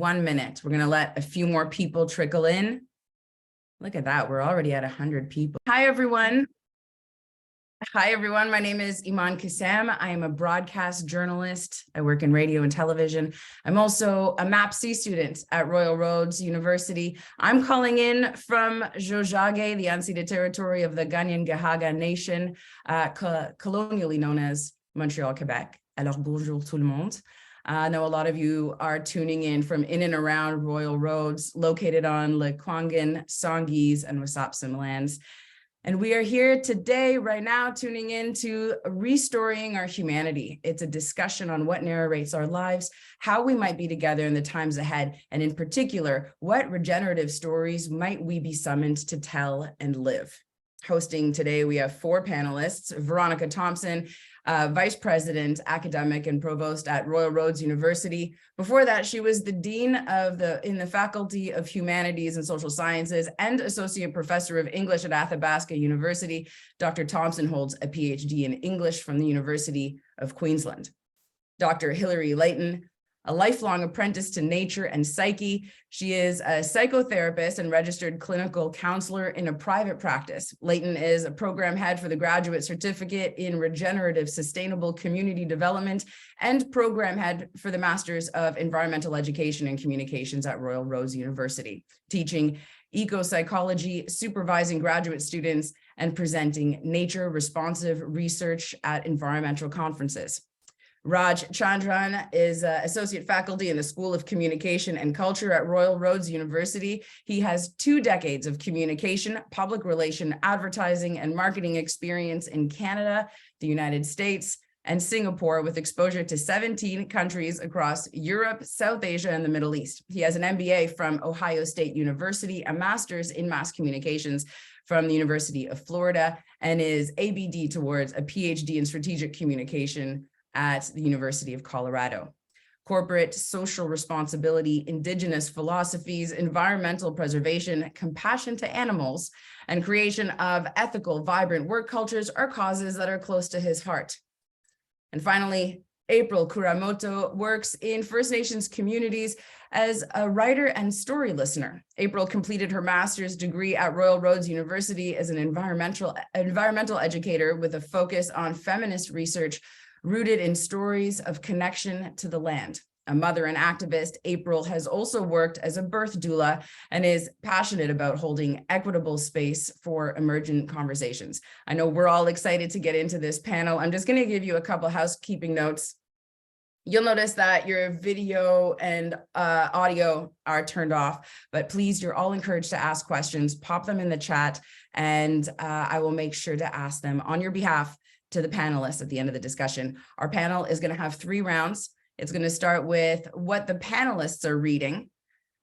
1 minute. We're going to let a few more people trickle in. Look at that. We're already at 100 people. Hi, everyone. Hi, everyone. My name is Iman Kassam. I am a broadcast journalist. I work in radio and television. I'm also a MAPC student at Royal Roads University. I'm calling in from Jojage, the unceded territory of the Ganyan-Gahaga Nation, colonially known as Montreal, Quebec. Alors, bonjour tout le monde. I know a lot of you are tuning in from in and around Royal Roads, located on Lekwungen, Songhees, and Wasapsim lands. And we are here today, right now, tuning in to Restoring Our Humanity. It's a discussion on what narrates our lives, how we might be together in the times ahead, and in particular, what regenerative stories might we be summoned to tell and live. Hosting today, we have 4 panelists: Veronica Thompson, Vice President, Academic and Provost at Royal Roads University. Before that, she was the Dean in the Faculty of Humanities and Social Sciences and Associate Professor of English at Athabasca University. Dr. Thompson holds a PhD in English from the University of Queensland. Dr. Hilary Leighton, a lifelong apprentice to nature and psyche. She is a psychotherapist and registered clinical counselor in a private practice. Leighton is a program head for the Graduate Certificate in Regenerative Sustainable Community Development and program head for the Masters of Environmental Education and Communications at Royal Roads University, teaching eco-psychology, supervising graduate students, and presenting nature-responsive research at environmental conferences. Raaj Chandran is associate faculty in the School of Communication and Culture at Royal Roads University. He has 2 decades of communication, public relation, advertising, and marketing experience in Canada, the United States, and Singapore, with exposure to 17 countries across Europe, South Asia, and the Middle East. He has an MBA from Ohio State University, a master's in mass communications from the University of Florida, and is ABD towards a PhD in strategic communication at the University of Colorado. Corporate social responsibility, indigenous philosophies, environmental preservation, compassion to animals, and creation of ethical, vibrant work cultures are causes that are close to his heart. And finally, April Kuramoto works in First Nations communities as a writer and story listener. April completed her master's degree at Royal Roads University as an environmental educator with a focus on feminist research rooted in stories of connection to the land. A mother and activist, April has also worked as a birth doula and is passionate about holding equitable space for emergent conversations. I know we're all excited to get into this panel. I'm just going to give you a couple housekeeping notes. You'll notice that your video and audio are turned off, but please, you're all encouraged to ask questions, pop them in the chat, and I will make sure to ask them on your behalf to the panelists at the end of the discussion. Our panel is going to have 3 rounds. It's going to start with what the panelists are reading,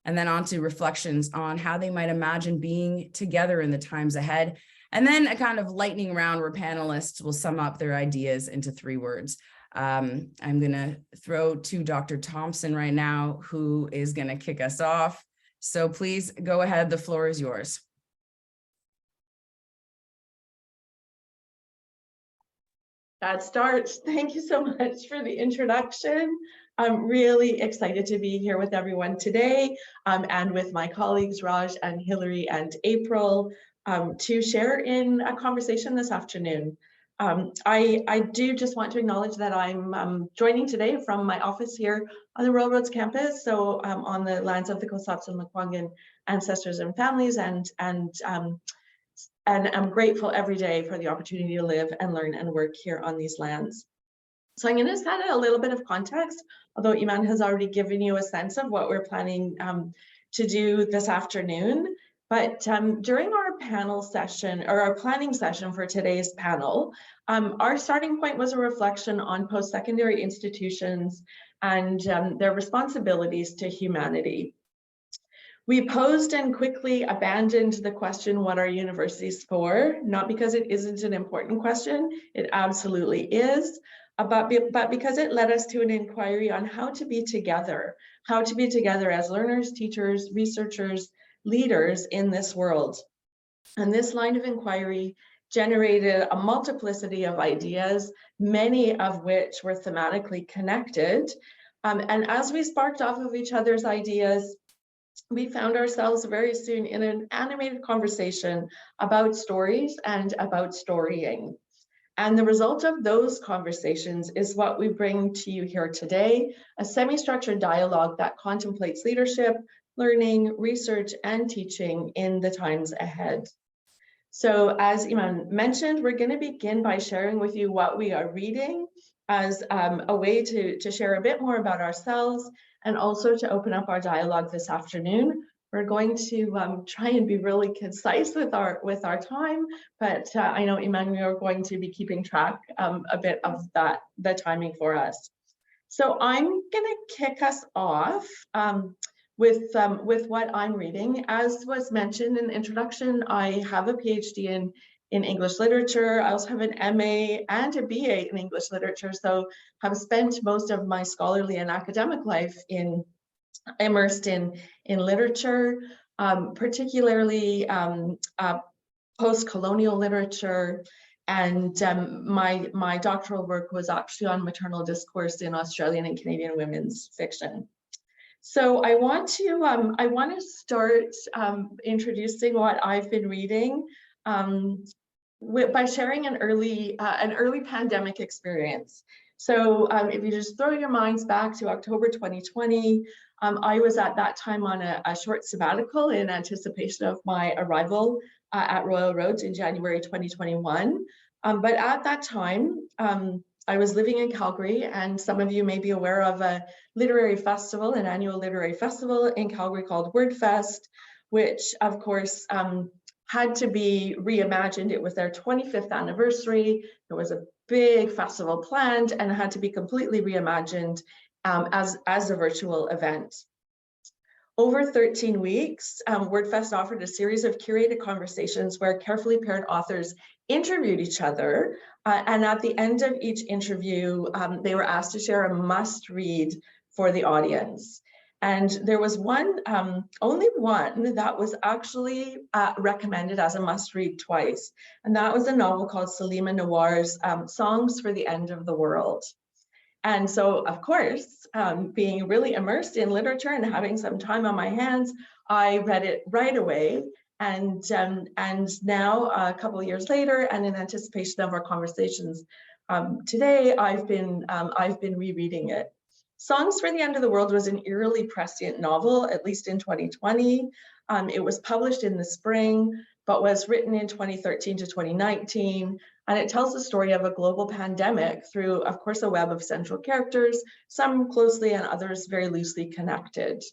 and then on to reflections on how they might imagine being together in the times ahead. And then a kind of lightning round where panelists will sum up their ideas into 3 words. I'm going to throw to Dr. Thompson right now, who is going to kick us off. So please go ahead. The floor is yours. That starts. Thank you so much for the introduction. I'm really excited to be here with everyone today and with my colleagues, Raaj and Hilary and April, to share in a conversation this afternoon. I do just want to acknowledge that I'm joining today from my office here on the Royal Roads campus, so on the lands of the Kosatz and Lekwungen ancestors and families, and I'm grateful every day for the opportunity to live and learn and work here on these lands. So I'm going to set a little bit of context, although Iman has already given you a sense of what we're planning to do this afternoon. But during our panel session, or our planning session for today's panel, our starting point was a reflection on post-secondary institutions and their responsibilities to humanity. We posed and quickly abandoned the question, what are universities for? Not because it isn't an important question, it absolutely is, but because it led us to an inquiry on how to be together as learners, teachers, researchers, leaders in this world. And this line of inquiry generated a multiplicity of ideas, many of which were thematically connected, And as we sparked off of each other's ideas, we found ourselves very soon in an animated conversation about stories and about storying. And the result of those conversations is what we bring to you here today, a semi-structured dialogue that contemplates leadership, learning, research, and teaching in the times ahead. So as Iman mentioned, we're going to begin by sharing with you what we are reading as a way to share a bit more about ourselves and also to open up our dialogue this afternoon. We're going to try and be really concise with our time, but I know Iman, we are going to be keeping track a bit of the timing for us. So I'm going to kick us off with what I'm reading. As was mentioned in the introduction, I have a PhD in English literature. I also have an MA and a BA in English literature, so have spent most of my scholarly and academic life immersed in literature, particularly post-colonial literature. And my doctoral work was actually on maternal discourse in Australian and Canadian women's fiction. So I want to start introducing what I've been reading by sharing an early pandemic experience. So if you just throw your minds back to October 2020, I was at that time on a short sabbatical in anticipation of my arrival at Royal Roads in January 2021. But at that time, I was living in Calgary, and some of you may be aware of a literary festival, an annual literary festival in Calgary called WordFest, which of course had to be reimagined. It was their 25th anniversary. There was a big festival planned and it had to be completely reimagined as a virtual event. Over 13 weeks, WordFest offered a series of curated conversations where carefully paired authors interviewed each other. And at the end of each interview, they were asked to share a must read for the audience. And there was only one that was actually recommended as a must read twice. And that was a novel called Salima Noir's Songs for the End of the World. And so, of course, being really immersed in literature and having some time on my hands, I read it right away. And now, a couple of years later, and in anticipation of our conversations today, I've been rereading it. Songs for the End of the World was an eerily prescient novel, at least in 2020. It was published in the spring, but was written in 2013 to 2019. And it tells the story of a global pandemic through, of course, a web of central characters, some closely and others very loosely connected.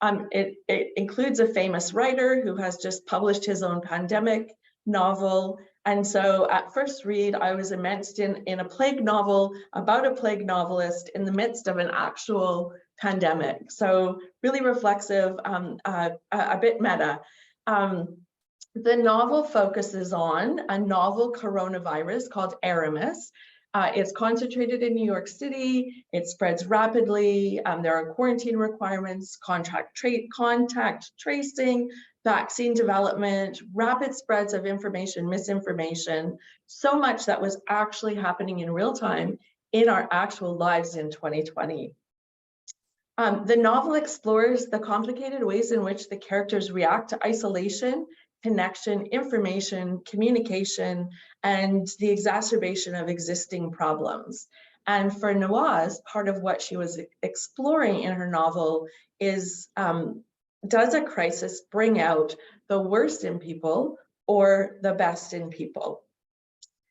It includes a famous writer who has just published his own pandemic novel. And so at first read, I was immersed in a plague novel about a plague novelist in the midst of an actual pandemic. So really reflexive, a bit meta. The novel focuses on a novel coronavirus called Aramis. It's concentrated in New York City. It spreads rapidly. There are quarantine requirements, contact tracing, vaccine development, rapid spreads of information, misinformation, so much that was actually happening in real time in our actual lives in 2020. The novel explores the complicated ways in which the characters react to isolation, connection, information, communication, and the exacerbation of existing problems. And for Nawaz, part of what she was exploring in her novel is, does a crisis bring out the worst in people or the best in people?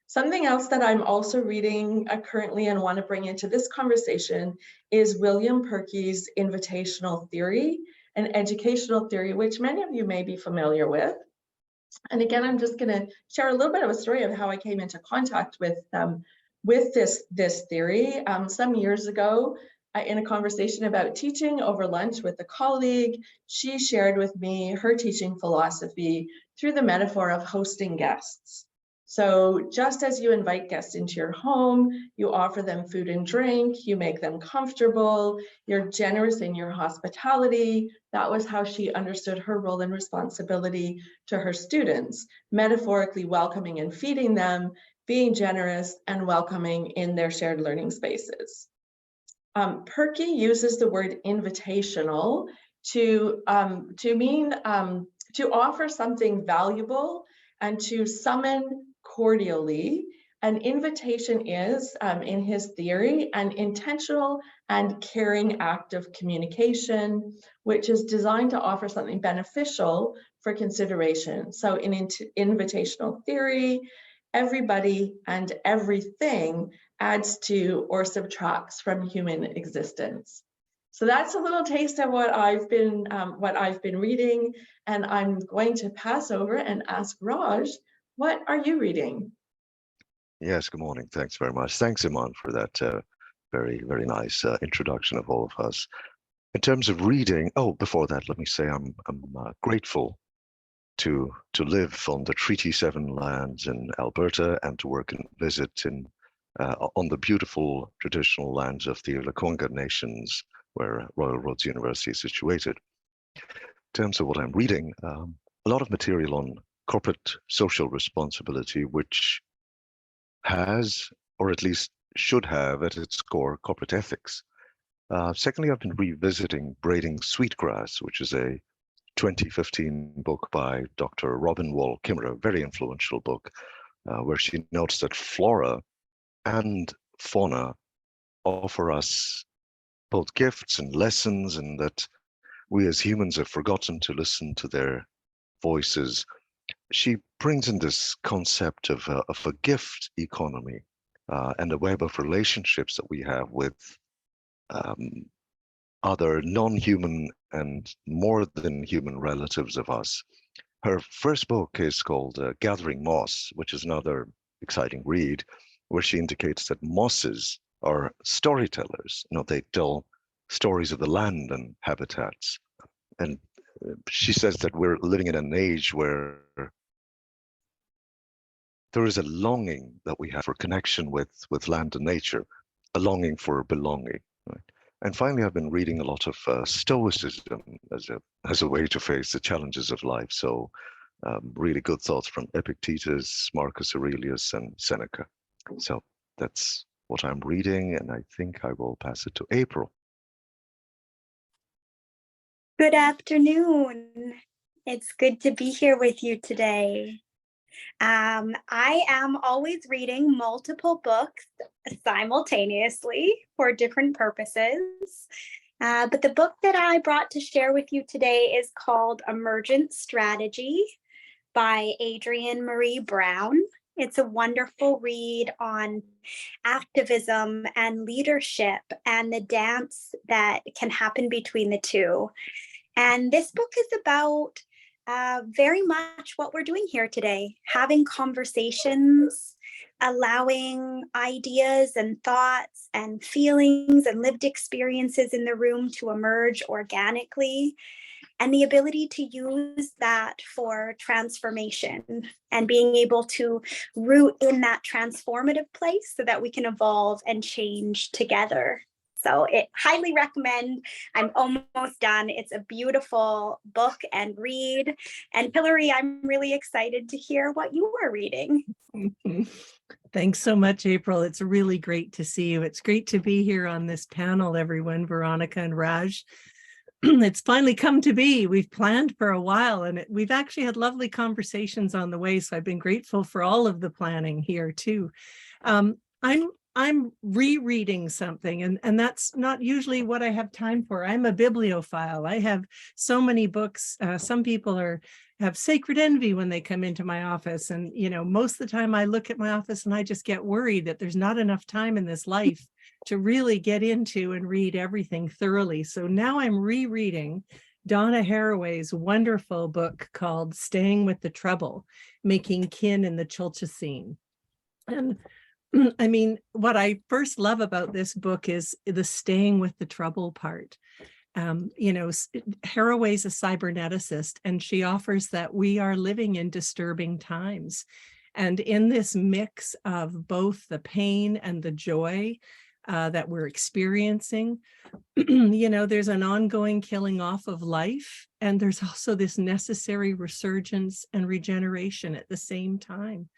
Something else that I'm also reading currently and want to bring into this conversation is William Perky's invitational theory, an educational theory, which many of you may be familiar with. And again, I'm just going to share a little bit of a story of how I came into contact with this theory. Some years ago, in a conversation about teaching over lunch with a colleague, she shared with me her teaching philosophy through the metaphor of hosting guests. So just as you invite guests into your home, you offer them food and drink, you make them comfortable, you're generous in your hospitality. That was how she understood her role and responsibility to her students, metaphorically welcoming and feeding them, being generous and welcoming in their shared learning spaces. Perky uses the word invitational to mean to offer something valuable and to summon cordially. An invitation is, in his theory, an intentional and caring act of communication, which is designed to offer something beneficial for consideration. So in invitational theory, everybody and everything adds to or subtracts from human existence. So that's a little taste of what I've been reading, and I'm going to pass over and ask Raaj, what are you reading? Yes, good morning. Thanks very much. Thanks, Iman, for that very, very nice introduction of all of us. In terms of reading, before that, let me say I'm grateful to live on the Treaty 7 lands in Alberta and to work and visit on the beautiful traditional lands of the Lekwungen Nations, where Royal Roads University is situated. In terms of what I'm reading, a lot of material on corporate social responsibility, which has, or at least should have at its core, corporate ethics. Secondly, I've been revisiting Braiding Sweetgrass, which is a 2015 book by Dr. Robin Wall Kimmerer, a very influential book, where she notes that flora and fauna offer us both gifts and lessons, and that we as humans have forgotten to listen to their voices. She brings in this concept of a gift economy and a web of relationships that we have with other non-human and more than human relatives of us. Her first book is called Gathering Moss, which is another exciting read, where she indicates that mosses are storytellers. They tell stories of the land and habitats. And she says that we're living in an age where there is a longing that we have for connection with land and nature, a longing for belonging. Right? And finally, I've been reading a lot of Stoicism as a way to face the challenges of life. So really good thoughts from Epictetus, Marcus Aurelius, and Seneca. So that's what I'm reading, and I think I will pass it to April. Good afternoon. It's good to be here with you today. I am always reading multiple books simultaneously for different purposes. But the book that I brought to share with you today is called Emergent Strategy by Adrienne Marie Brown. It's a wonderful read on activism and leadership and the dance that can happen between the two. And this book is about very much what we're doing here today, having conversations, allowing ideas and thoughts and feelings and lived experiences in the room to emerge organically, and the ability to use that for transformation and being able to root in that transformative place so that we can evolve and change together. So highly recommend. I'm almost done. It's a beautiful book and read. And Hilary, I'm really excited to hear what you are reading. Thanks so much, April. It's really great to see you. It's great to be here on this panel, everyone, Veronica and Raaj. It's finally come to be. We've planned for a while, and we've actually had lovely conversations on the way. So I've been grateful for all of the planning here too. I'm rereading something, and that's not usually what I have time for. I'm a bibliophile. I have so many books. Some people have sacred envy when they come into my office. And, most of the time I look at my office and I just get worried that there's not enough time in this life to really get into and read everything thoroughly. So now I'm rereading Donna Haraway's wonderful book called Staying with the Trouble, Making Kin in the Chultacine. And I mean, what I first love about this book is the staying with the trouble part. Haraway's a cyberneticist, and she offers that we are living in disturbing times. And in this mix of both the pain and the joy that we're experiencing, there's an ongoing killing off of life, and there's also this necessary resurgence and regeneration at the same time.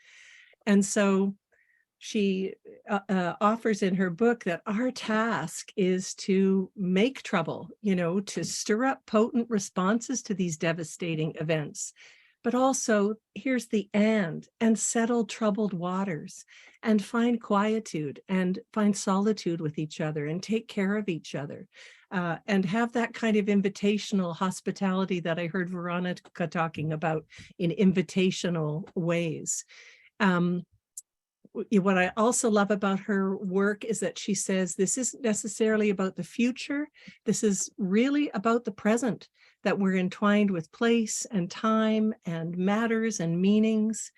And so she offers in her book that our task is to make trouble, to stir up potent responses to these devastating events. But also, here's the and settle troubled waters, and find quietude and find solitude with each other and take care of each other, and have that kind of invitational hospitality that I heard Veronica talking about in invitational ways. What I also love about her work is that she says this isn't necessarily about the future. This is really about the present, that we're entwined with place and time and matters and meanings.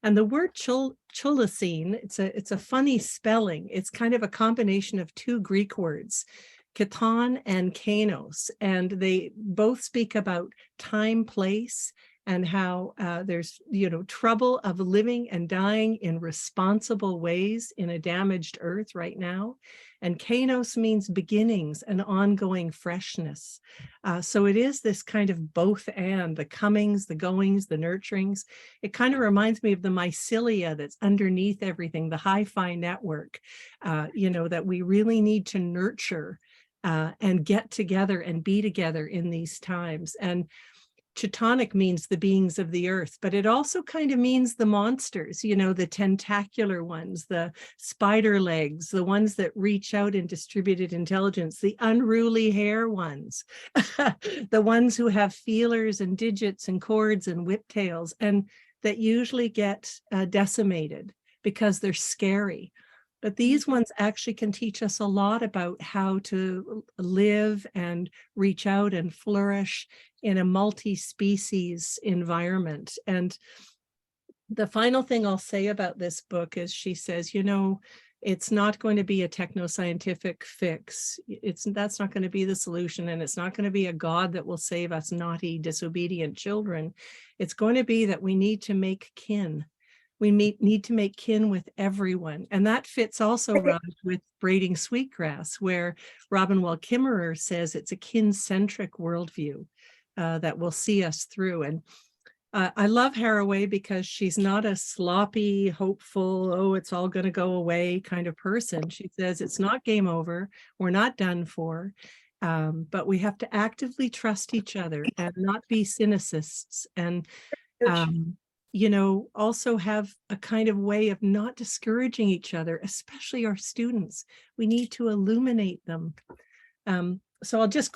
And the word chulacine, it's a funny spelling. It's kind of a combination of two Greek words, katon and kainos, and they both speak about time, place, and how there's, trouble of living and dying in responsible ways in a damaged earth right now. And kainos means beginnings and ongoing freshness. So it is this kind of both and, the comings, the goings, the nurturings. It kind of reminds me of the mycelia that's underneath everything, the hi-fi network, that we really need to nurture and get together and be together in these times. And Chthonic means the beings of the earth, but it also kind of means the monsters, the tentacular ones, the spider legs, the ones that reach out in distributed intelligence, the unruly hair ones, the ones who have feelers and digits and cords and whiptails, and that usually get decimated because they're scary. But these ones actually can teach us a lot about how to live and reach out and flourish in a multi-species environment. And the final thing I'll say about this book is she says, it's not going to be a techno-scientific fix. That's not going to be the solution. And it's not going to be a God that will save us naughty, disobedient children. It's going to be that we need to make kin. We need to make kin with everyone. And that fits also, Raaj, with braiding sweetgrass, where Robin Wall Kimmerer says it's a kin-centric worldview that will see us through. And I love Haraway because she's not a sloppy, hopeful, oh, it's all going to go away kind of person. She says it's not game over. We're not done for. But we have to actively trust each other and not be cynicists, and also have a kind of way of not discouraging each other, especially our students. We need to illuminate them. So I'll just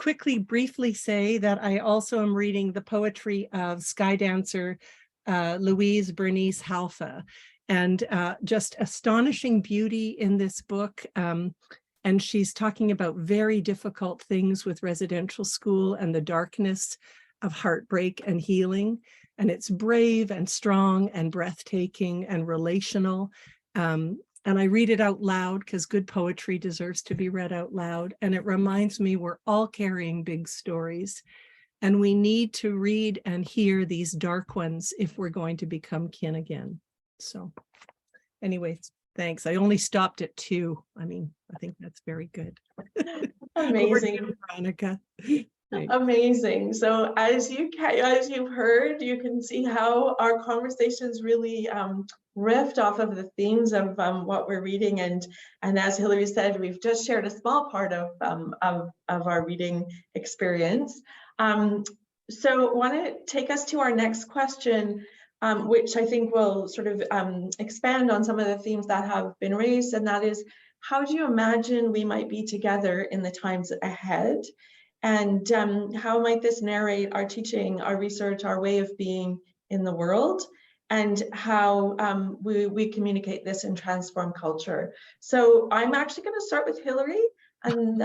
briefly say that I also am reading the poetry of sky dancer Louise Bernice Halfa, and just astonishing beauty in this book. And she's talking about very difficult things with residential school and the darkness of heartbreak and healing. And it's brave and strong and breathtaking and relational. And I read it out loud because good poetry deserves to be read out loud. And it reminds me we're all carrying big stories, and we need to read and hear these dark ones if we're going to become kin again. So anyways, thanks. I only stopped at 2. I think that's very good. Amazing. Over to you, Veronica. Amazing. So as you've heard, you can see how our conversations really riffed off of the themes of what we're reading, and as Hilary said, we've just shared a small part of our reading experience. So I want to take us to our next question, which I think will sort of expand on some of the themes that have been raised, and that is, how do you imagine we might be together in the times ahead? And how might this narrate our teaching, our research, our way of being in the world, and how we communicate this and transform culture? So I'm actually going to start with Hilary, and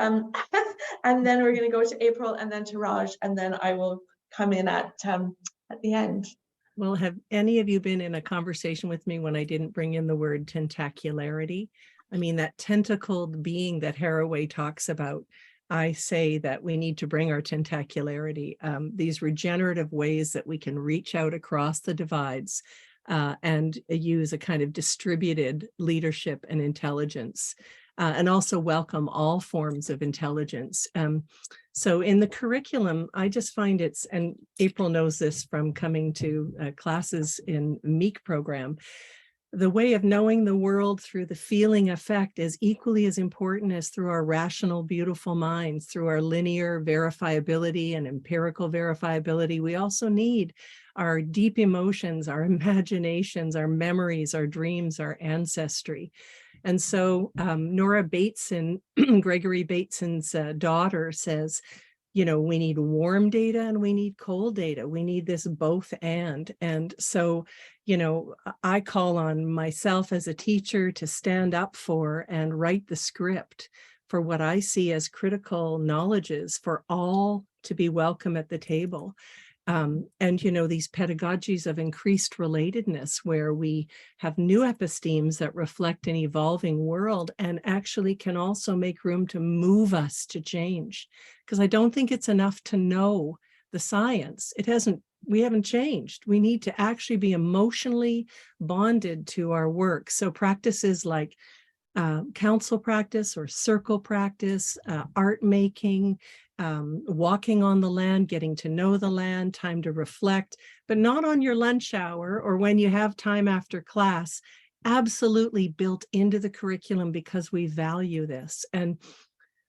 and then we're going to go to April, and then to Raaj, and then I will come in at the end. Well, have any of you been in a conversation with me when I didn't bring in the word tentacularity? That tentacled being that Haraway talks about. I say that we need to bring our tentacularity, these regenerative ways that we can reach out across the divides and use a kind of distributed leadership and intelligence, and also welcome all forms of intelligence. So in the curriculum, I just find and April knows this from coming to classes in MEEC program, the way of knowing the world through the feeling effect is equally as important as through our rational, beautiful minds, through our linear verifiability and empirical verifiability. We also need our deep emotions, our imaginations, our memories, our dreams, our ancestry. And so Nora Bateson, Gregory Bateson's daughter, says, you know, we need warm data and we need cold data. We need this both and. And so, you know, I call on myself as a teacher to stand up for and write the script for what I see as critical knowledges for all to be welcome at the table. And, you know, these pedagogies of increased relatedness, where we have new epistemes that reflect an evolving world and actually can also make room to move us to change. Because I don't think it's enough to know the science. We haven't changed. We need to actually be emotionally bonded to our work. So practices like council practice or circle practice, art making, walking on the land, getting to know the land, time to reflect, but not on your lunch hour or when you have time after class, absolutely built into the curriculum because we value this. And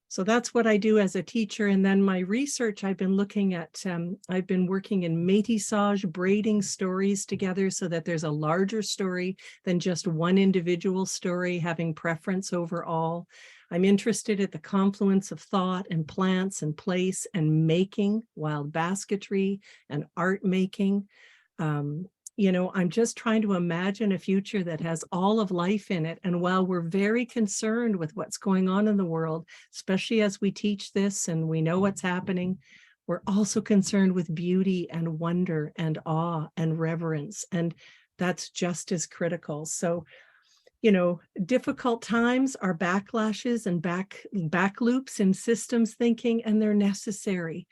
so that's what I do as a teacher. And then my research, I've been looking at, I've been working in métissage, braiding stories together so that there's a larger story than just one individual story, having preference over all. I'm interested at the confluence of thought and plants and place and making, wild basketry and art making. You know, I'm just trying to imagine a future that has all of life in it. And while we're very concerned with what's going on in the world, especially as we teach this and we know what's happening, we're also concerned with beauty and wonder and awe and reverence. And that's just as critical. So, you know, difficult times are backlashes and back loops in systems thinking, and they're necessary.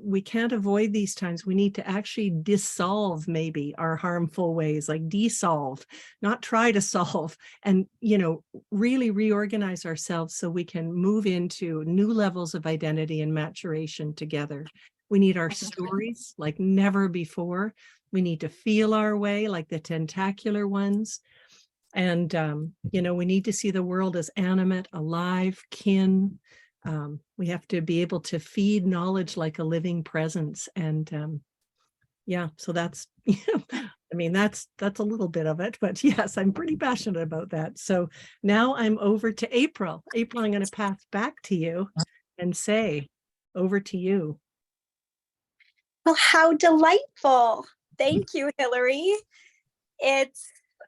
We can't avoid these times. We need to actually dissolve maybe our harmful ways, like dissolve, not try to solve, and, you know, really reorganize ourselves so we can move into new levels of identity and maturation together. We need our stories like never before. We need to feel our way like the tentacular ones. And, you know, we need to see the world as animate, alive, kin. We have to be able to feed knowledge like a living presence. And yeah, so that's, I mean, that's a little bit of it, but yes, I'm pretty passionate about that. So now I'm over to April. April, I'm going to pass back to you and say, over to you. Well, how delightful. Thank you, Hilary.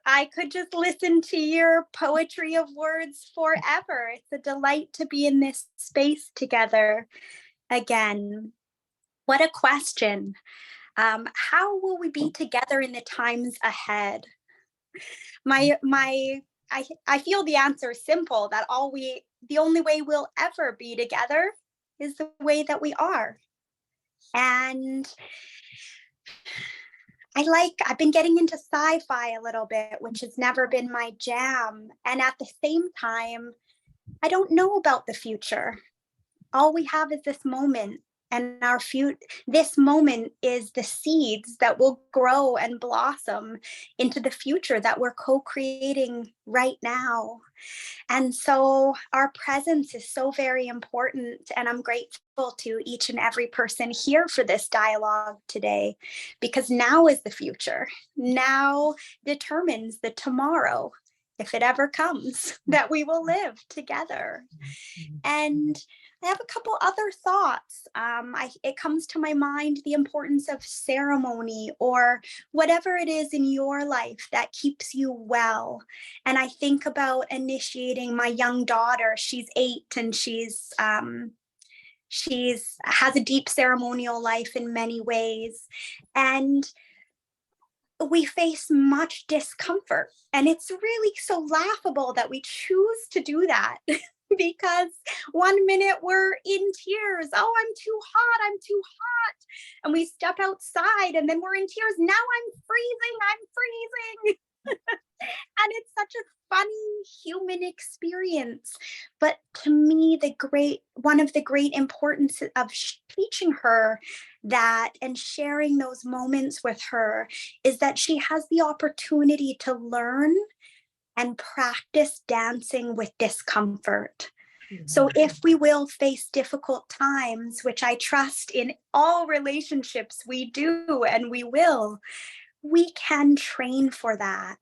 I could just listen to your poetry of words forever. It's a delight to be in this space together again. What a question. How will we be together in the times ahead? I feel the answer is simple, that the only way we'll ever be together is the way that we are. And I've been getting into sci-fi a little bit, which has never been my jam. And at the same time, I don't know about the future. All we have is this moment, and this moment is the seeds that will grow and blossom into the future that we're co-creating right now. And so our presence is so very important, and I'm grateful to each and every person here for this dialogue today, because now is the future. Now determines the tomorrow, if it ever comes, that we will live together. And I have a couple other thoughts. It comes to my mind the importance of ceremony, or whatever it is in your life that keeps you well. And I think about initiating my young daughter. She's 8, and she's has a deep ceremonial life in many ways. And we face much discomfort. And it's really so laughable that we choose to do that. Because one minute we're in tears. Oh, I'm too hot. And we step outside and then we're in tears. Now I'm freezing. And it's such a funny human experience. But to me, one of the great importance of teaching her that and sharing those moments with her is that she has the opportunity to learn and practice dancing with discomfort. So if we will face difficult times, which I trust in all relationships we do and we will, we can train for that.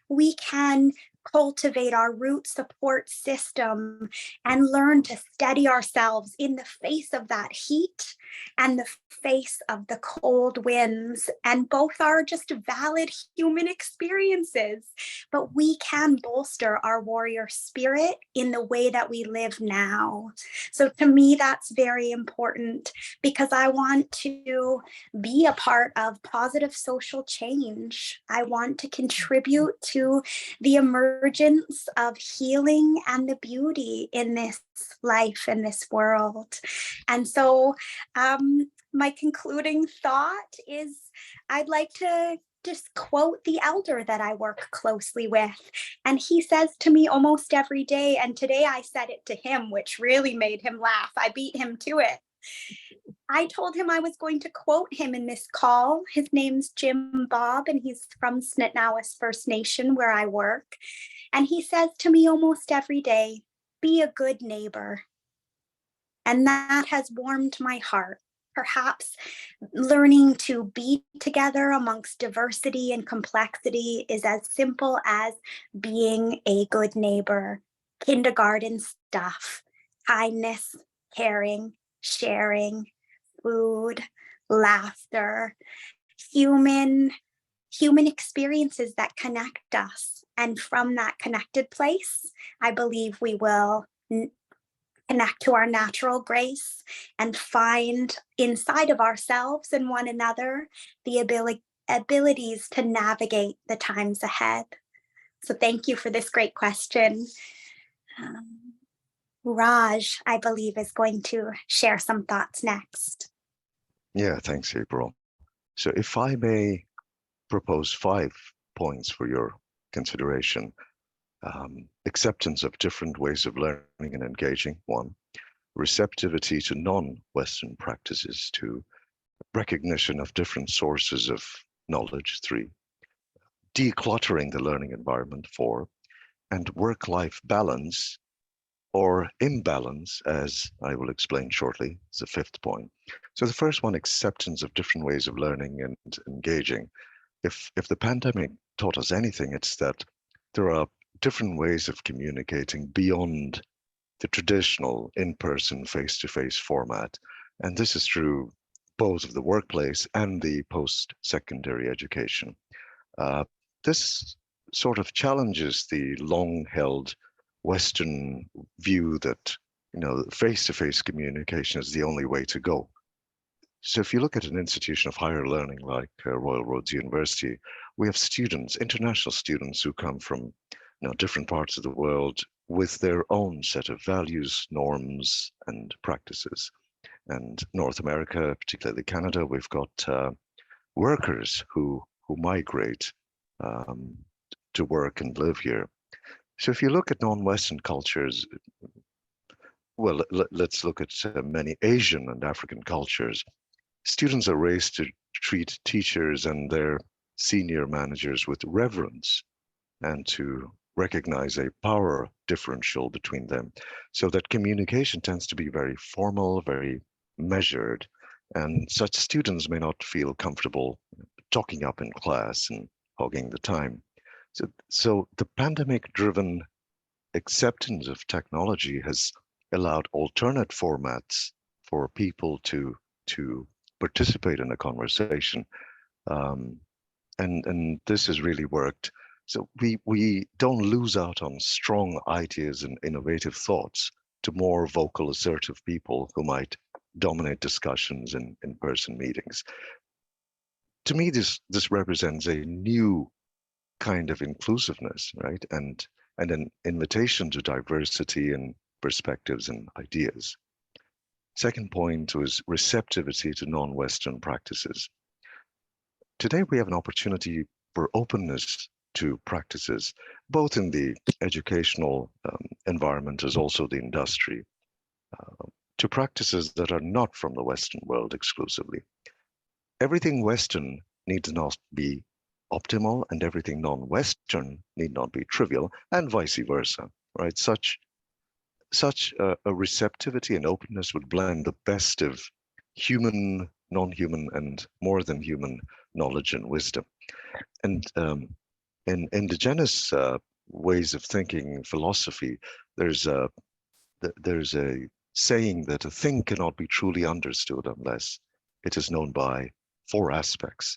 We can cultivate our root support system and learn to steady ourselves in the face of that heat and the face of the cold winds. And both are just valid human experiences, but we can bolster our warrior spirit in the way that we live now. So to me, that's very important because I want to be a part of positive social change. I want to contribute to the emergence of healing and the beauty in this life, in this world. And so my concluding thought is I'd like to just quote the elder that I work closely with. And he says to me almost every day, and today I said it to him, which really made him laugh. I beat him to it. I told him I was going to quote him in this call. His name's Jim Bob, and he's from Snitnawis First Nation, where I work. And he says to me almost every day, be a good neighbor. And that has warmed my heart. Perhaps learning to be together amongst diversity and complexity is as simple as being a good neighbor. Kindergarten stuff, kindness, caring, sharing, food, laughter, human experiences that connect us. And from that connected place, I believe we will connect to our natural grace and find inside of ourselves and one another the abilities to navigate the times ahead. So thank you for this great question. Raaj, I believe, is going to share some thoughts next. Yeah, thanks, April. So if I may propose 5 points for your consideration. Acceptance of different ways of learning and engaging, 1. Receptivity to non-Western practices, 2. Recognition of different sources of knowledge, 3. Decluttering the learning environment, 4. And work-life balance or imbalance, as I will explain shortly, is the 5th point. So the first one, acceptance of different ways of learning and engaging. If the pandemic taught us anything, it's that there are different ways of communicating beyond the traditional in-person, face-to-face format. And this is true both of the workplace and the post-secondary education. This sort of challenges the long-held Western view that, face-to-face communication is the only way to go. So if you look at an institution of higher learning like Royal Roads University, we have students, international students who come from different parts of the world with their own set of values, norms, and practices. And North America, particularly Canada, we've got workers who migrate to work and live here. So if you look at non-Western cultures, well, let's look at many Asian and African cultures. Students are raised to treat teachers and their senior managers with reverence and to recognize a power differential between them, so that communication tends to be very formal, very measured, and such students may not feel comfortable talking up in class and hogging the time. So the pandemic-driven acceptance of technology has allowed alternate formats for people to participate in a conversation, and this has really worked. So we don't lose out on strong ideas and innovative thoughts to more vocal, assertive people who might dominate discussions in in-person meetings. To me, this represents a new kind of inclusiveness, right? And an invitation to diversity and perspectives and ideas. Second point was receptivity to non-Western practices. Today, we have an opportunity for openness to practices, both in the educational environment as also the industry, to practices that are not from the Western world exclusively. Everything Western needs not be optimal, and everything non-Western need not be trivial, and vice versa, right? Such a receptivity and openness would blend the best of human, non-human, and more than human knowledge and wisdom. And in indigenous ways of thinking, philosophy, there's a saying that a thing cannot be truly understood unless it is known by four aspects: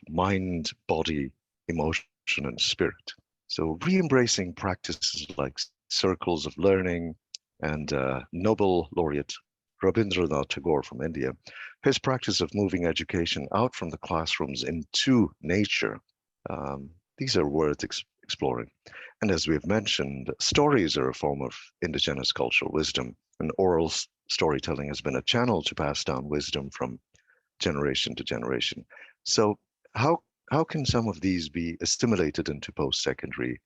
mind, body, emotion, and spirit. So re-embracing practices like circles of learning, and Nobel laureate Rabindranath Tagore from India, his practice of moving education out from the classrooms into nature, these are worth exploring. And as we've mentioned, stories are a form of indigenous cultural wisdom, and oral storytelling has been a channel to pass down wisdom from generation to generation. So how can some of these be assimilated into post-secondary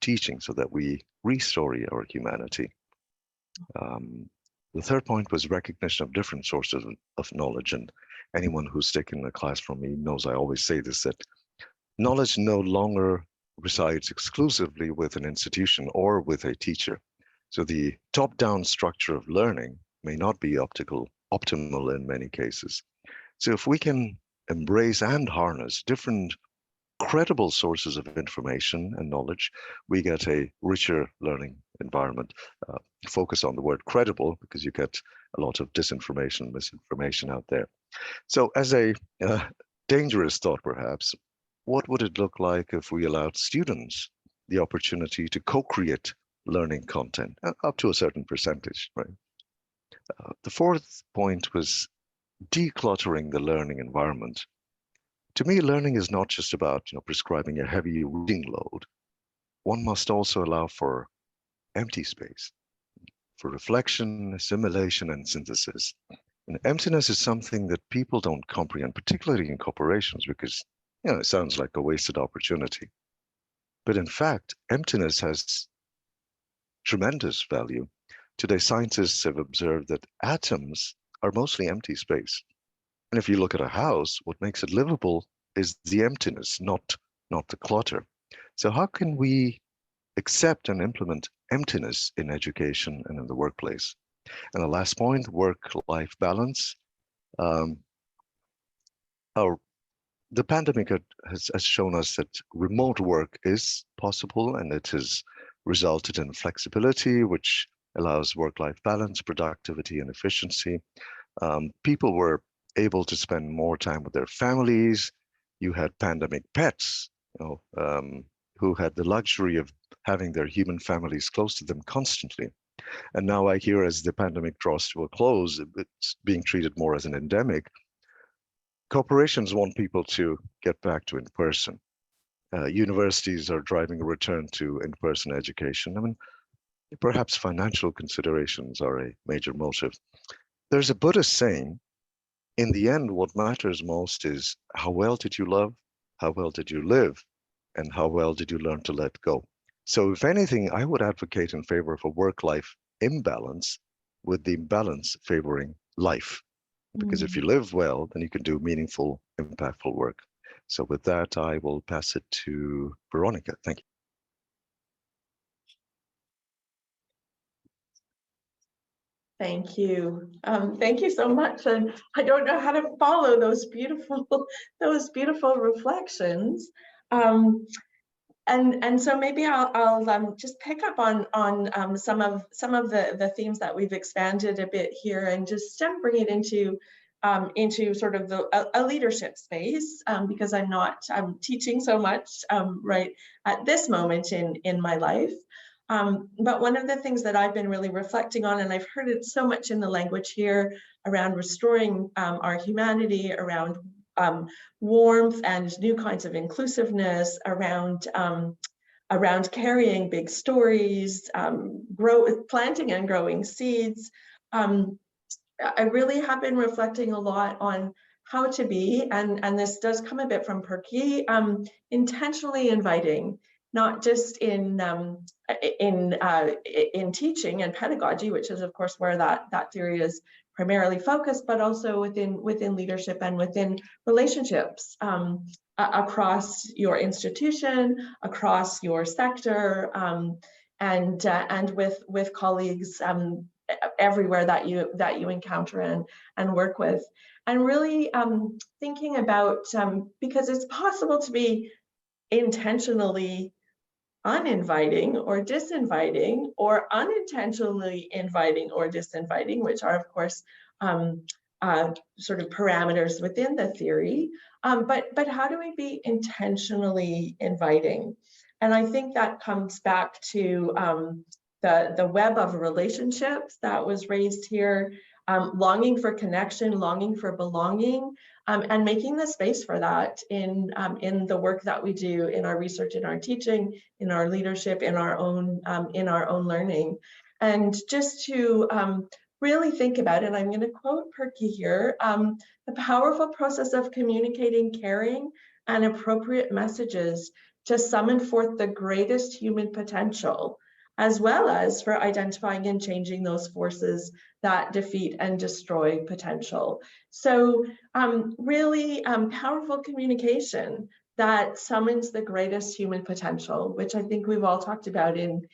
teaching so that we restory our humanity? The third point was recognition of different sources of knowledge. And anyone who's taken a class from me knows I always say this, that knowledge no longer resides exclusively with an institution or with a teacher. So the top-down structure of learning may not be optimal in many cases. So if we can embrace and harness different credible sources of information and knowledge, we get a richer learning environment. Focus on the word credible, because you get a lot of disinformation, misinformation out there. So as a dangerous thought, perhaps, what would it look like if we allowed students the opportunity to co-create learning content up to a certain percentage, right? The fourth point was decluttering the learning environment. To me, learning is not just about prescribing a heavy reading load. One must also allow for empty space, for reflection, assimilation, and synthesis. And emptiness is something that people don't comprehend, particularly in corporations, because it sounds like a wasted opportunity. But in fact, emptiness has tremendous value. Today, scientists have observed that atoms are mostly empty space. And if you look at a house, what makes it livable is the emptiness, not the clutter. So how can we accept and implement emptiness in education and in the workplace? And the last point, work-life balance. The pandemic has shown us that remote work is possible, and it has resulted in flexibility, which allows work-life balance, productivity, and efficiency. People were able to spend more time with their families. You had pandemic pets, who had the luxury of having their human families close to them constantly. And now I hear, as the pandemic draws to a close, it's being treated more as an endemic. Corporations want people to get back to in-person. Universities are driving a return to in-person education. I mean, perhaps financial considerations are a major motive. There's a Buddhist saying, in the end, what matters most is how well did you love, how well did you live, and how well did you learn to let go? So if anything, I would advocate in favor of a work-life imbalance, with the imbalance favoring life. Because if you live well, then you can do meaningful, impactful work. So with that, I will pass it to Veronica. Thank you. Thank you. Thank you so much. And I don't know how to follow those beautiful reflections. And so maybe I'll just pick up on some of the themes that we've expanded a bit here, and just bring it into sort of a leadership space, because I'm teaching so much right at this moment in my life. But one of the things that I've been really reflecting on, and I've heard it so much in the language here, around restoring our humanity, around warmth and new kinds of inclusiveness, around carrying big stories, planting and growing seeds. I really have been reflecting a lot on how to be, and this does come a bit from Perky, intentionally inviting, not just in teaching and pedagogy, which is of course where that theory is primarily focused, but also within leadership and within relationships across your institution, across your sector, and with colleagues everywhere that you encounter and work with, and really thinking about, because it's possible to be intentionally uninviting or disinviting, or unintentionally inviting or disinviting, which are of course sort of parameters within the theory. But how do we be intentionally inviting? And I think that comes back to the web of relationships that was raised here, longing for connection, longing for belonging, and making the space for that in the work that we do, in our research, in our teaching, in our leadership, in our own learning. And just to really think about, and I'm going to quote Perky here, the powerful process of communicating caring and appropriate messages to summon forth the greatest human potential, as well as for identifying and changing those forces that defeat and destroy potential. So really powerful communication that summons the greatest human potential, which I think we've all talked about in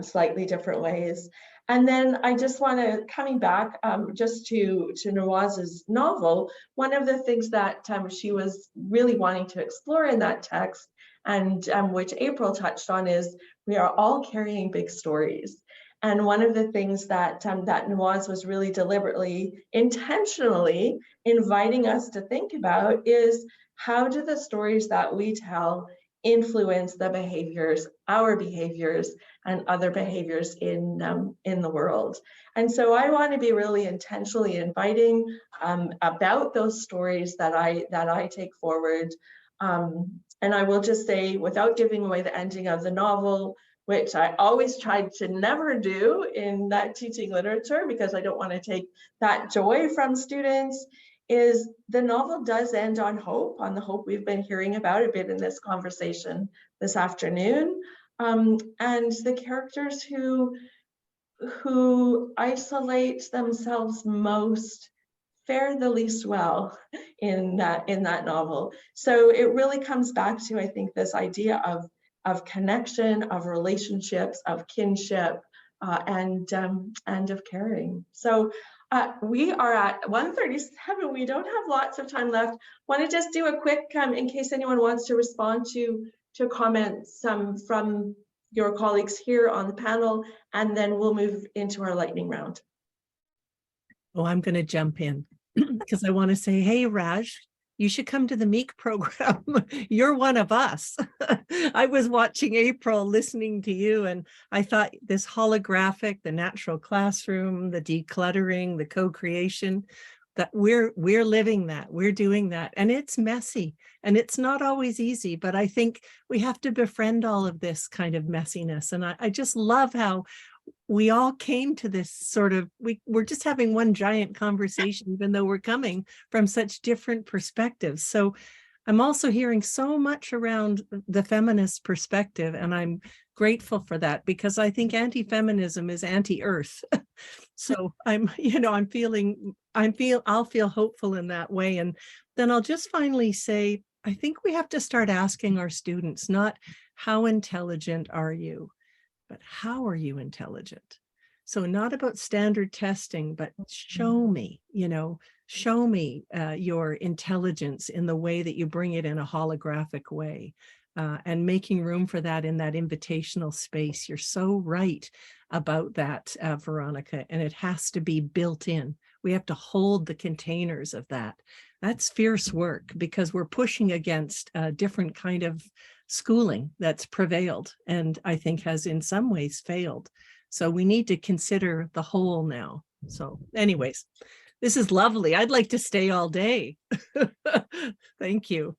slightly different ways. And then I just want to, coming back just to Nawaz's novel, one of the things that she was really wanting to explore in that text, and which April touched on, is we are all carrying big stories. And one of the things that Nawaz was really deliberately, intentionally inviting us to think about is, how do the stories that we tell influence the behaviors, our behaviors, and other behaviors in the world? And so I want to be really intentionally inviting about those stories that I take forward. And I will just say, without giving away the ending of the novel, which I always tried to never do in that teaching literature because I don't want to take that joy from students, is the novel does end on hope, on the hope we've been hearing about a bit in this conversation this afternoon. And the characters who isolate themselves most fare the least well in that novel. So it really comes back to, I think, this idea of connection, of relationships, of kinship, and of caring. So we are at 1:37. We don't have lots of time left. Want to just do a quick, in case anyone wants to respond to comments from your colleagues here on the panel, and then we'll move into our lightning round. Oh, I'm going to jump in because I want to say, hey, Raaj, you should come to the Meek program. You're one of us. I was watching April, listening to you, and I thought this holographic, the natural classroom, the decluttering, the co-creation, that we're living that, we're doing that. And it's messy and it's not always easy, but I think we have to befriend all of this kind of messiness. And I just love how we all came to this sort of, we're just having one giant conversation, even though we're coming from such different perspectives. So I'm also hearing so much around the feminist perspective, and I'm grateful for that because I think anti-feminism is anti-earth. So I'll feel hopeful in that way. And then I'll just finally say, I think we have to start asking our students, not how intelligent are you, but how are you intelligent? So not about standard testing, but show me your intelligence in the way that you bring it in a holographic way, and making room for that in that invitational space. You're so right about that, Veronica, and it has to be built in. We have to hold the containers of that. That's fierce work because we're pushing against a different kind of schooling that's prevailed and I think has in some ways failed. So we need to consider the whole now. So anyways, this is lovely. I'd like to stay all day. Thank you.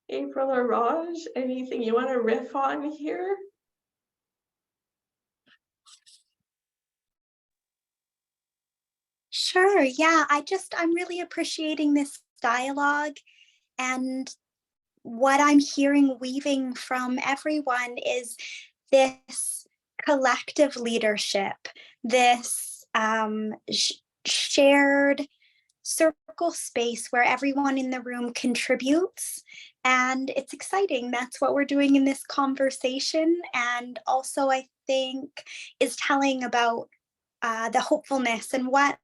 April or Raaj, anything you want to riff on here? Shh. Sure. Yeah, I'm really appreciating this dialogue, and what I'm hearing weaving from everyone is this collective leadership, this shared circle space where everyone in the room contributes. And it's exciting. That's what we're doing in this conversation. And also, I think, is telling about the hopefulness and what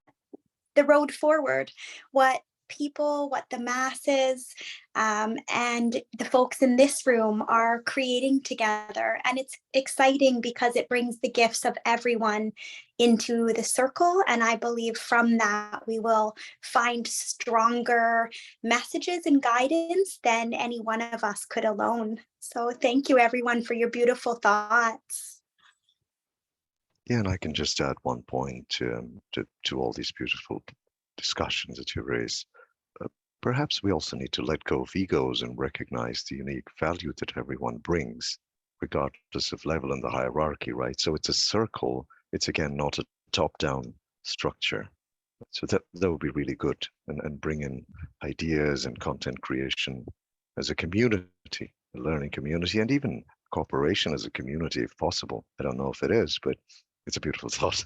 the road forward, what people, what the masses, and the folks in this room are creating together. And it's exciting because it brings the gifts of everyone into the circle. And I believe from that, we will find stronger messages and guidance than any one of us could alone. So thank you, everyone, for your beautiful thoughts. Yeah, and I can just add one point to all these beautiful discussions that you raise. Perhaps we also need to let go of egos and recognize the unique value that everyone brings, regardless of level in the hierarchy, right? So it's a circle. It's, again, not a top-down structure. So that would be really good, and bring in ideas and content creation as a community, a learning community, and even cooperation as a community if possible. I don't know if it is, but it's a beautiful thought.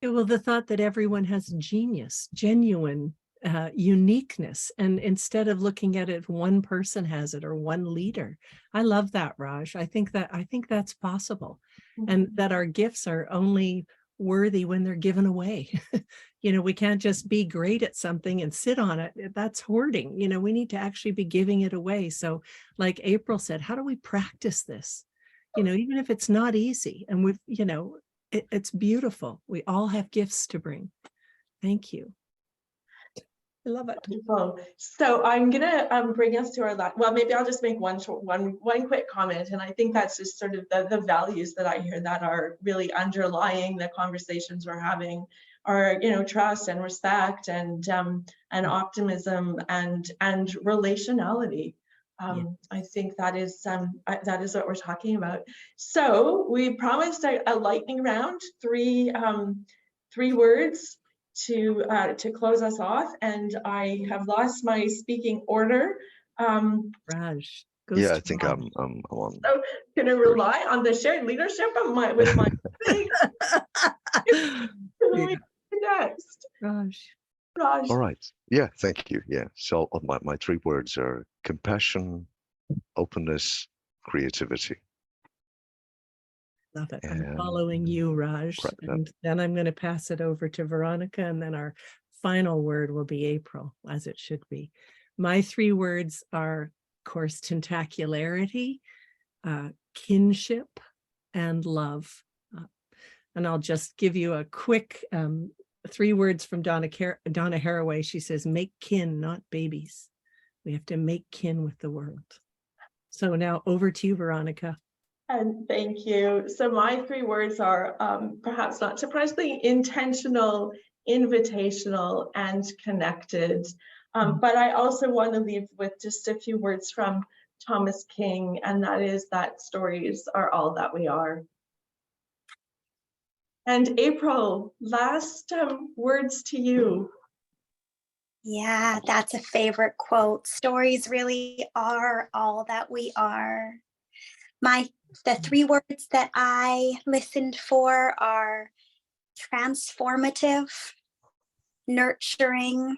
Well, the thought that everyone has genius, genuine uniqueness, and instead of looking at it, one person has it or one leader. I love that, Raaj. I think that's possible, and that our gifts are only worthy when they're given away. We can't just be great at something and sit on it. That's hoarding. We need to actually be giving it away. So, like April said, how do we practice this? Even if it's not easy, and we've, it's beautiful. We all have gifts to bring. Thank you. I love it. Wonderful. So I'm gonna bring us to our last. Well, maybe I'll just make one quick comment, and I think that's just sort of the values that I hear that are really underlying the conversations we're having are, trust and respect and optimism and relationality. I think that is what we're talking about. So we promised a lightning round, three words to close us off, and I have lost my speaking order. Raaj. Yeah, I think I'm on. So gonna rely on the shared leadership of my next. Raaj. Raaj. All right. Yeah, thank you. Yeah. So my three words are compassion, openness, creativity. Love it. And I'm following you, Raaj. And then I'm going to pass it over to Veronica, and then our final word will be April, as it should be. My three words are, of course, tentacularity, kinship, and love. And I'll just give you a quick 3 words from Donna Haraway. She says, make kin, not babies. We have to make kin with the world. So now over to you, Veronica. And thank you. So my 3 words are, perhaps not surprisingly, intentional, invitational, and connected. But I also want to leave with just a few words from Thomas King, and that is that stories are all that we are. And April, last words to you. Yeah, that's a favorite quote. Stories really are all that we are. The 3 words that I listened for are transformative, nurturing.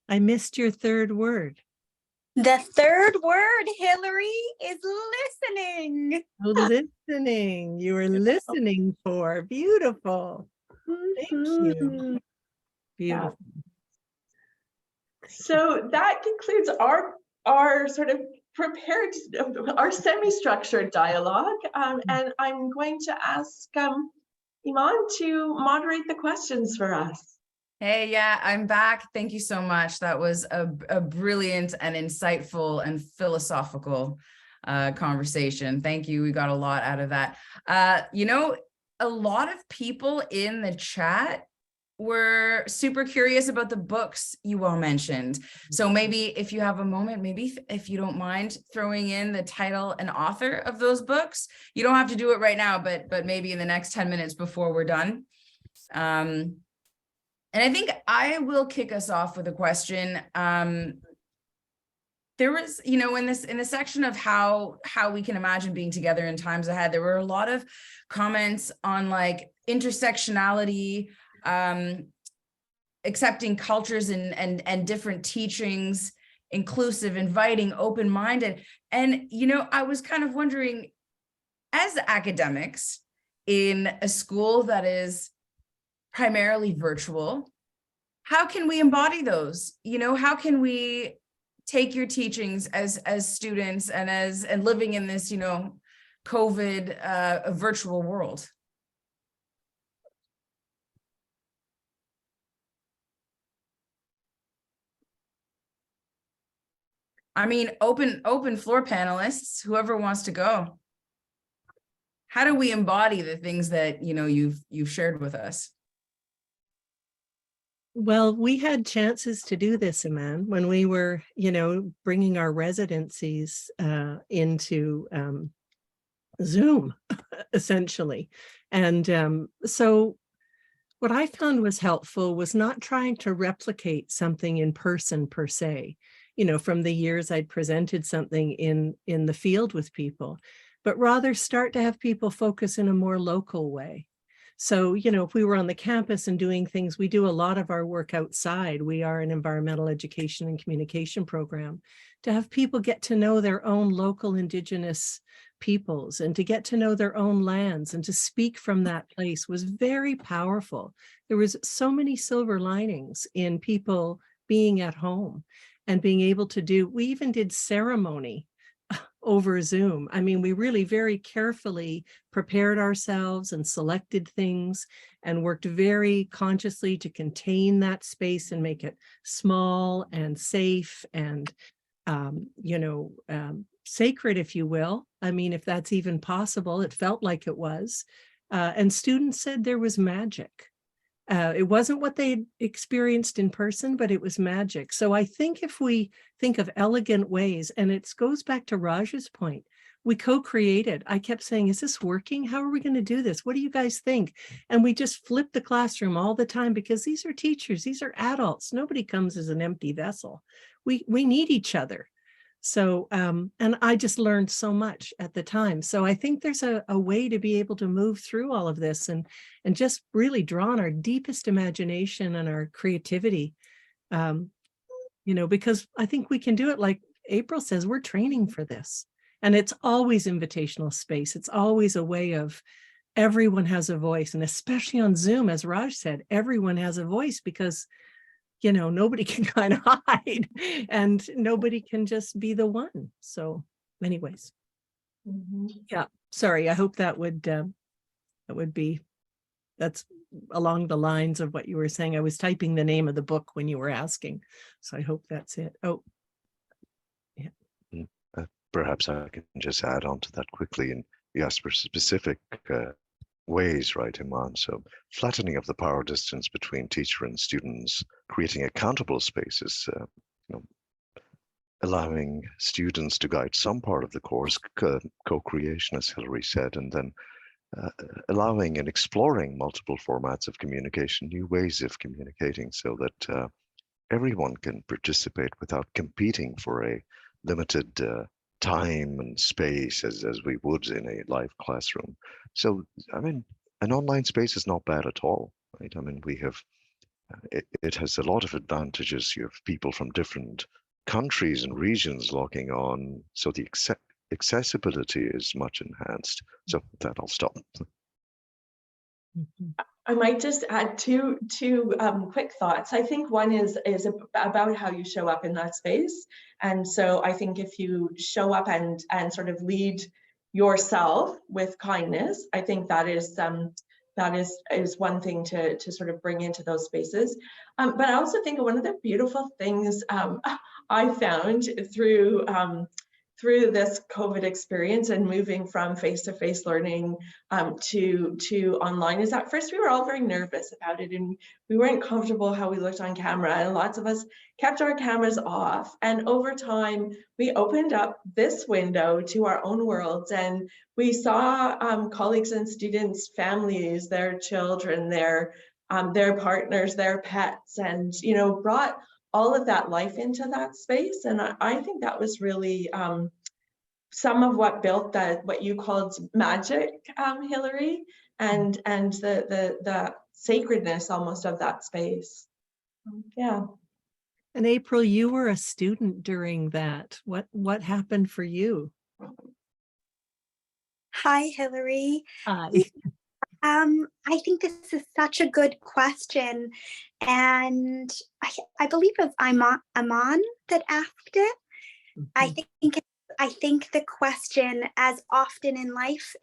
I missed your 3rd word. The 3rd word, Hilary, is listening. Listening. You were listening for. Beautiful. Thank you. Beautiful. So that concludes our sort of prepared, our semi-structured dialogue. And I'm going to ask Iman to moderate the questions for us. Hey, yeah, I'm back. Thank you so much. That was a brilliant and insightful and philosophical conversation. Thank you. We got a lot out of that. A lot of people in the chat we're super curious about the books you all mentioned. So maybe if you have a moment, maybe if you don't mind throwing in the title and author of those books. You don't have to do it right now, but maybe in the next 10 minutes before we're done. And I think I will kick us off with a question. There was, you know, in the section of how we can imagine being together in times ahead, there were a lot of comments on like intersectionality, accepting cultures and different teachings, inclusive, inviting, open-minded. And, you know, I was kind of wondering, as academics in a school that is primarily virtual, how can we embody those? You know, how can we take your teachings as students and living in this, you know, COVID virtual world? I mean, open floor panelists, whoever wants to go. How do we embody the things that, you know, you've shared with us? Well, we had chances to do this, Iman, when we were, you know, bringing our residencies into Zoom, essentially. And so what I found was helpful was not trying to replicate something in person per se, you know, from the years I'd presented something in the field with people, but rather start to have people focus in a more local way. So, you know, if we were on the campus and doing things, we do a lot of our work outside. We are an environmental education and communication program. To have people get to know their own local Indigenous peoples and to get to know their own lands and to speak from that place was very powerful. There was so many silver linings in people being at home and being able to do, we even did ceremony over Zoom. I mean, we really very carefully prepared ourselves and selected things and worked very consciously to contain that space and make it small and safe and, you know, sacred, if you will. I mean, if that's even possible, it felt like it was. And students said there was magic. It wasn't what they experienced in person, but it was magic. So I think if we think of elegant ways, and it goes back to Raaj's point, we co-created. I kept saying, is this working? How are we going to do this? What do you guys think? And we just flipped the classroom all the time because these are teachers, these are adults. Nobody comes as an empty vessel. We need each other. So, and I just learned so much at the time. So I think there's a way to be able to move through all of this and just really draw on our deepest imagination and our creativity, you know, because I think we can do it. Like April says, we're training for this. And it's always invitational space. It's always a way of everyone has a voice. And especially on Zoom, as Raaj said, everyone has a voice because you know, nobody can kind of hide and nobody can just be the one. So anyways, yeah, sorry. I hope that would be, that's along the lines of what you were saying. I was typing the name of the book when you were asking. So I hope that's it. Oh, yeah. Perhaps I can just add on to that quickly. And you asked for specific ways, right, Iman? So flattening of the power distance between teacher and students, creating accountable spaces, you know, allowing students to guide some part of the course, co-creation, as Hilary said, and then allowing and exploring multiple formats of communication, new ways of communicating so that everyone can participate without competing for a limited time and space as we would in a live classroom. So, I mean, an online space is not bad at all, right? I mean, we have, it has a lot of advantages. You have people from different countries and regions logging on. So the accessibility is much enhanced. So with that, I'll stop. I might just add two quick thoughts. I think one is about how you show up in that space. And so I think if you show up and sort of lead yourself with kindness, I think that is one thing to sort of bring into those spaces. But I also think one of the beautiful things I found through through this COVID experience and moving from face-to-face learning to online is at first we were all very nervous about it, and we weren't comfortable how we looked on camera, and lots of us kept our cameras off. And over time, we opened up this window to our own worlds, and we saw colleagues and students, families, their children, their partners, their pets, and brought all of that life into that space. And I think that was really some of what built that, what you called magic, Hilary, and the sacredness almost of that space. Yeah. And April, you were a student during that. What happened for you? Hi, Hilary. Hi. I think this is such a good question. And I believe it was Iman that asked it. I think the question, as often in life,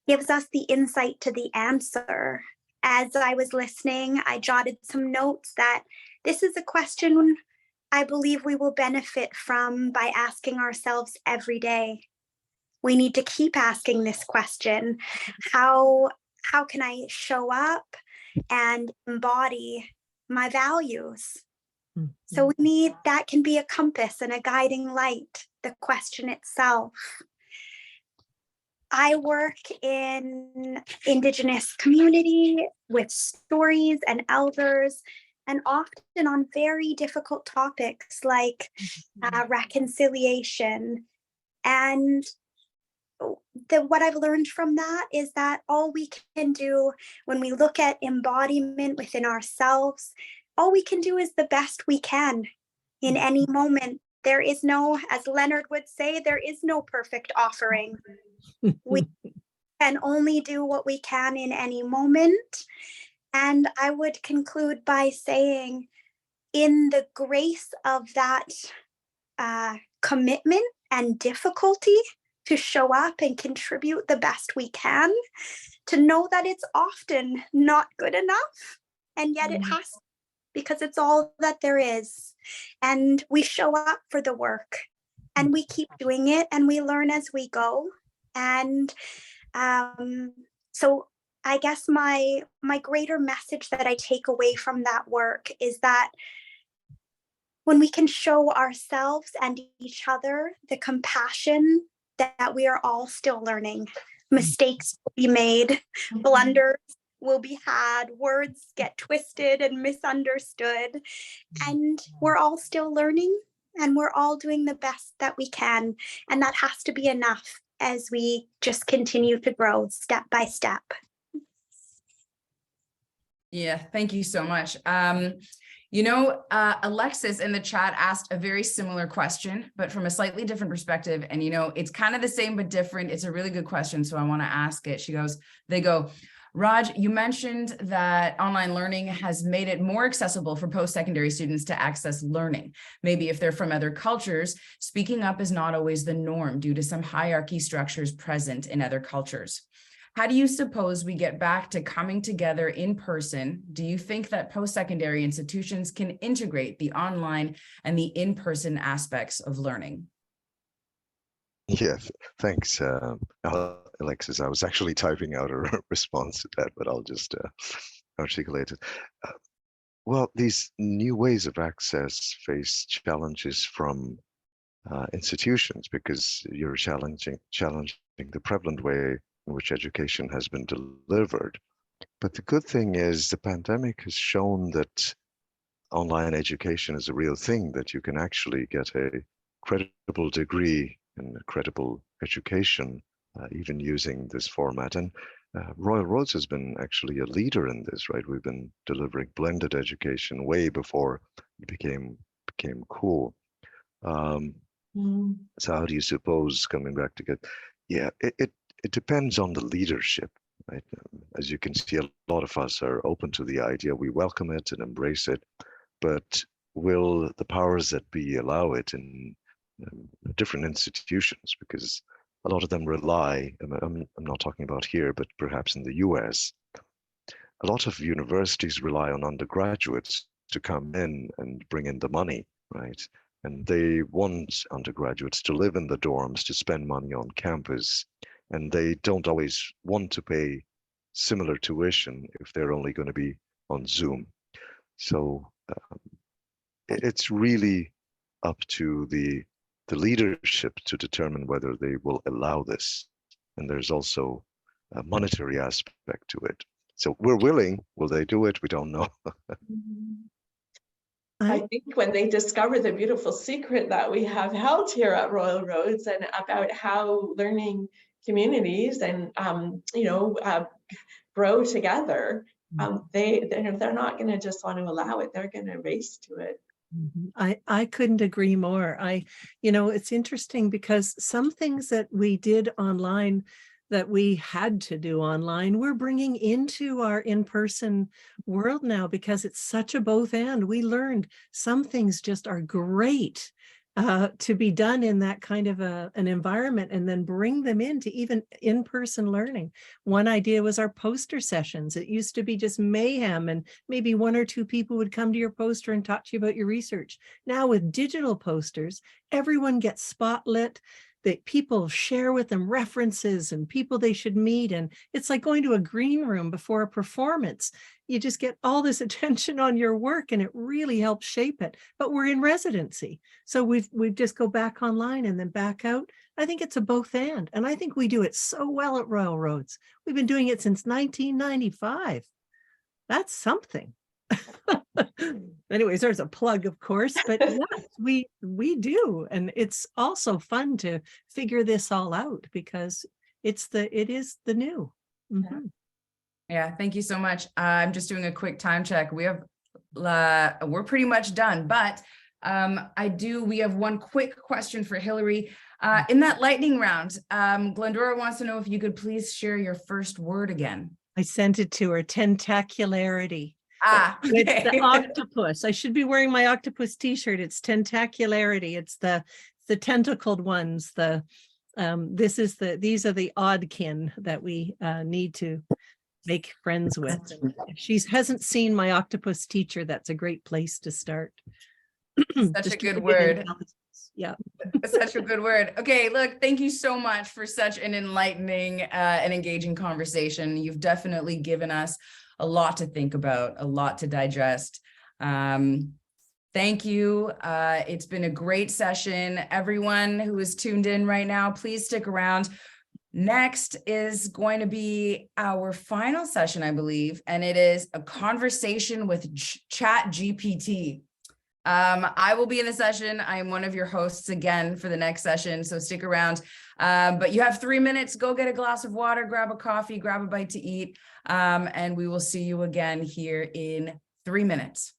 gives us the insight to the answer. As I was listening, I jotted some notes that this is a question I believe we will benefit from by asking ourselves every day. We need to keep asking this question. How can I show up and embody my values? So that can be a compass and a guiding light, the question itself. I work in Indigenous community with stories and elders, and often on very difficult topics like reconciliation. And what I've learned from that is that all we can do when we look at embodiment within ourselves, all we can do is the best we can in any moment. There is no, as Leonard would say, there is no perfect offering. We can only do what we can in any moment. And I would conclude by saying, in the grace of that commitment and difficulty, to show up and contribute the best we can, to know that it's often not good enough, and yet it has to, because it's all that there is. And we show up for the work, and we keep doing it, and we learn as we go. And so I guess my greater message that I take away from that work is that when we can show ourselves and each other the compassion that we are all still learning. Mistakes will be made, blunders will be had, words get twisted and misunderstood, and we're all still learning, and we're all doing the best that we can. And that has to be enough as we just continue to grow step by step. Yeah, thank you so much. Alexis in the chat asked a very similar question, but from a slightly different perspective. And, it's kind of the same, but different. It's a really good question. So I want to ask it. They go, Raaj, you mentioned that online learning has made it more accessible for post-secondary students to access learning. Maybe if they're from other cultures, speaking up is not always the norm due to some hierarchy structures present in other cultures. How do you suppose we get back to coming together in person? Do you think that post-secondary institutions can integrate the online and the in-person aspects of learning? Yeah, thanks, Alexis. I was actually typing out a response to that, but I'll just articulate it. Well, these new ways of access face challenges from institutions because you're challenging the prevalent way in which education has been delivered. But the good thing is the pandemic has shown that online education is a real thing, that you can actually get a credible degree and a credible education, even using this format. And Royal Roads has been actually a leader in this, right? We've been delivering blended education way before it became cool. So how do you suppose, coming back to it depends on the leadership, right? As you can see, a lot of us are open to the idea. We welcome it and embrace it, but will the powers that be allow it in different institutions? Because a lot of them rely, I'm not talking about here, but perhaps in the US, a lot of universities rely on undergraduates to come in and bring in the money, right? and they want undergraduates to live in the dorms, to spend money on campus, and they don't always want to pay similar tuition if they're only going to be on Zoom. So it's really up to the leadership to determine whether they will allow this. And there's also a monetary aspect to it. So we're willing. Will they do it? We don't know. I think when they discover the beautiful secret that we have held here at Royal Roads and about how learning communities and grow together, they're not going to just want to allow it. They're going to race to it. I couldn't agree more. It's interesting because some things that we did online that we had to do online, we're bringing into our in-person world now because it's such a both and. We learned some things just are great to be done in that kind of an environment, and then bring them into even in-person learning. One idea was our poster sessions. It used to be just mayhem, and maybe one or two people would come to your poster and talk to you about your research. Now with digital posters, everyone gets spotlit. That people share with them references and people they should meet. And it's like going to a green room before a performance. You just get all this attention on your work, and it really helps shape it. But we're in residency. So we just go back online and then back out. I think it's a both and I think we do it so well at Royal Roads. We've been doing it since 1995. That's something. Anyways, there's a plug, of course, but yes, we do, and it's also fun to figure this all out because it is the new. Yeah, thank you so much. I'm just doing a quick time check. We have we're pretty much done, but we have one quick question for Hilary. In that lightning round, Glendora wants to know if you could please share your first word again. I sent it to her. Tentacularity. Okay. It's the octopus. I should be wearing my octopus t-shirt. It's tentacularity. It's the tentacled ones. These are the oddkin that we need to make friends with. And if she hasn't seen my octopus teacher, that's a great place to start. Such a good word. Yeah. Such a good word. Okay, look, thank you so much for such an enlightening and engaging conversation. You've definitely given us a lot to think about, a lot to digest. Thank you. It's been a great session. Everyone who is tuned in right now, please stick around. Next is going to be our final session, I believe, and it is a conversation with ChatGPT. I will be in the session. I am one of your hosts again for the next session, so stick around. But you have 3 minutes. Go get a glass of water, grab a coffee, grab a bite to eat, and we will see you again here in 3 minutes.